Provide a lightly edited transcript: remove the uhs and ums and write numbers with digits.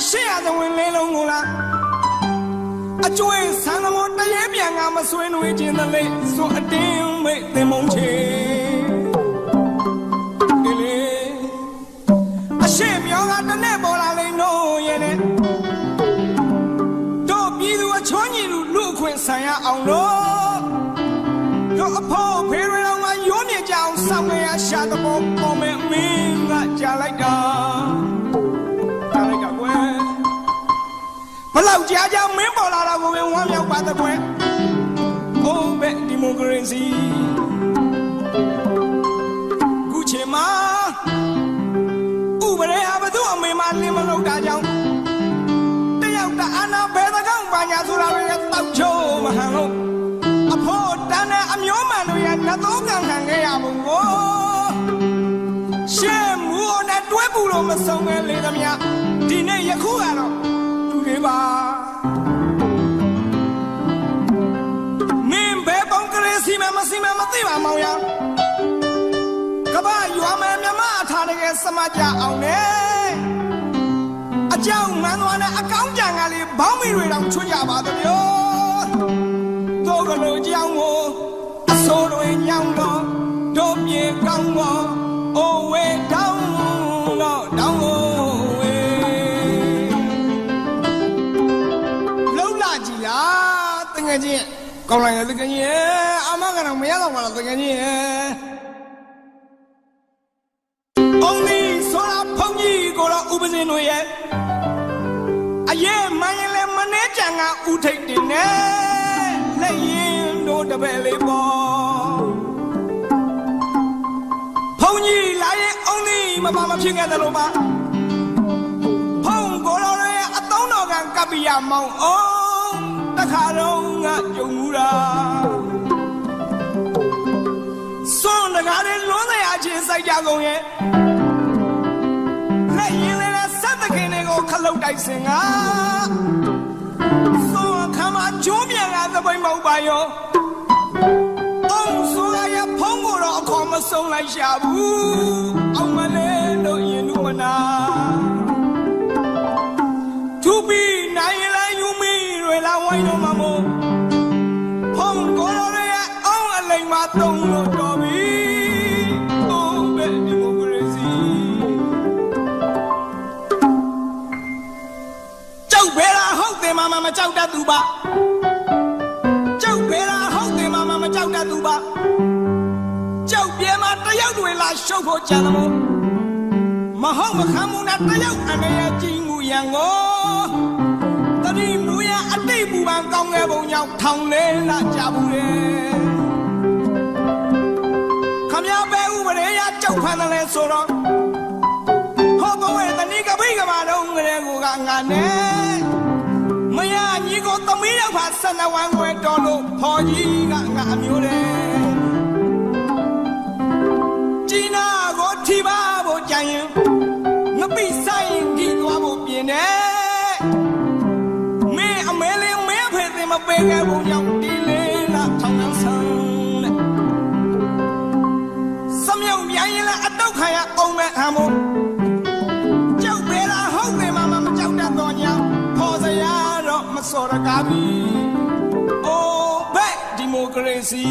ရှေ့ရသဝင်လင်းလုံးကိုလားအကျွေးဆန်းသမောတရေပြန်ကမဆွေးနွေးခြင်းတလေဆိုအတင်းမိတ်သင်မုံချေဒီလေအရှိမြောကတနဲ့ပေါ်လာလိမ့်လို့ရဲ့နဲ့တို့ပြည်သူအချွန်းကြီးလူအခွင့်ဆိုင်ရအောင်လို့တို့အဖို့ဖေးတွေတော့မှရိုးမြကြအောင်စောင့်နေရရှာသဘောပေါ်မဲ့မင်းကကြားလိုက်တာဘလောက်ကြာကြာမင်းပေါ်လာတာကိုပဲဝမ်းမြောက်ပါတဲ့ကွယ်ဟိုးပဲဒီမိုကရေစီခုချိန်မှာဥပဒေအဘသူအမေမလင်းမလို့တာကြောင့်တယောက်တအာနာဘယ်တကောင်ပါညာဆိုတာတွေတောက်ချိုးမဟန်လို့အဖို့တန်းတဲ့အမျိုးမှန်တွေနှသုံးခံခံခဲ့ရပုံကိုရှေ့မူနဲ့တွဲပူလို့မဆုံးပဲလေသမျှဒီနေ့ယခုကတော့ပါမင်းဘယ်ပုံကလေးစီမသိပါမောင်ရကဘာရွာမယ်မြမအထားတကယ်စမကြအောင်နဲ့အကြောင်းမှန်သွားတဲ့အကောင်းကြံကလေးဘောင်းမီတွေတောင်ချွတ်ကြပါသည်ပြောသို့ကလေးကြောင်းကိုအစိုးတွေညောင်းတော့တို့ပြေကောင်းတော့အိုဝဲတောင်းတော့တောင်းကိုတကယ်ချင်းကောင်းလိုက်တယ်တကယ်ချင်းအမကတော့မရတော့ပါလားတကယ်ချင်းအုံးဒီဆိုလာဖုန်ကြီးကိုတော့ဥပဇင်းတို့ရဲ့အရေးမှန်ရင်လည်းမနှဲကြံကဥထိတ်တင်နေလက်ရင်တို့တပည့်လေးပေါ့ဖုန်ကြီးလာရင်အုံးဒီမဖြစ်ခဲ့တယ်လို့ပါဖုန်ကိုတော့ရဲ့အသုံးတော်ကကပ်ပြရမောင်းအောင်တခါတော့ငါကြုံမှုတာစွန့်တကားလေးလွန်းတဲ့အချင်းစိုက်ကြကုန်ရဲ့လက်ရင်လည်းဆက်သခင်တွေကိုခလုတ်တိုက်စင်ကစွန့်ခမကျိုးပြန်ကသပိန်မောက်ပါရောအောင်ဆိုရဖုံးကိုတော့အခေါ်မဆုံးလိုက်ရှာဘူးအောင်မလေးတို့ရင်လူမနာသူပြီးနိုင်လည်းယူမီတွေလာဝိုင်းတော့မှာမို့ဖုံးကိုတော့ရဲ့အောင်အလိမ်မှာတုံးလို့တော်ပြီဟိုးပဲဒီမိုကရေစီကြောက်ဘဲလားဟုတ်တယ်မမကြောက်တတ်သူပါကြောက်ဘဲလားဟုတ်တယ်မမကြောက်တတ်သူပါကြောက်ပြဲမှာတယောက်တွေလာရှုပ်ဖို့ကြံတယ်မို့မဟုတ်မခံမှုနဲ့တယောက်အနေနဲ့ကြီးမှုရန်ကိုတတိမူရအတိတ်ပူပန်ကောင်းခဲ့ပုံကြောင့်ထောင်လေးလာကြဘူးလေခမရပဲဥပဒေရကြောက်ဖန်တယ်လဲဆိုတော့ဟောဘဝတဏိကပိကမာတော့ငရဲကိုကငါနဲ့မရညီကိုသမီးရောက်ပါဆန္ဒဝမ်းွယ်တော်လို့ဖော်ကြီးကငါအမျိုးတယ်ជីနာကိုထိပါဖို့ကြံရင်ငပိဆိုင်ဒီသွားဖို့ပြင်တယ်မင်းအမဲလေးမင်းဖေးသိမပေးခဲ့ဘူးကြောင့်ဒီလေးလားထောင်နှံဆန်းတဲ့စမြောင်ပြန်ရင်လည်းအတော့ခံရအောင်မဲ့အမို့ကြောက်ပဲလားဟုတ်တယ်မကြောက်တတ်တော့ညာခေါ်စရာတော့မစော်ရကားပြီအိုးဘက်ဒီမိုကရေစီ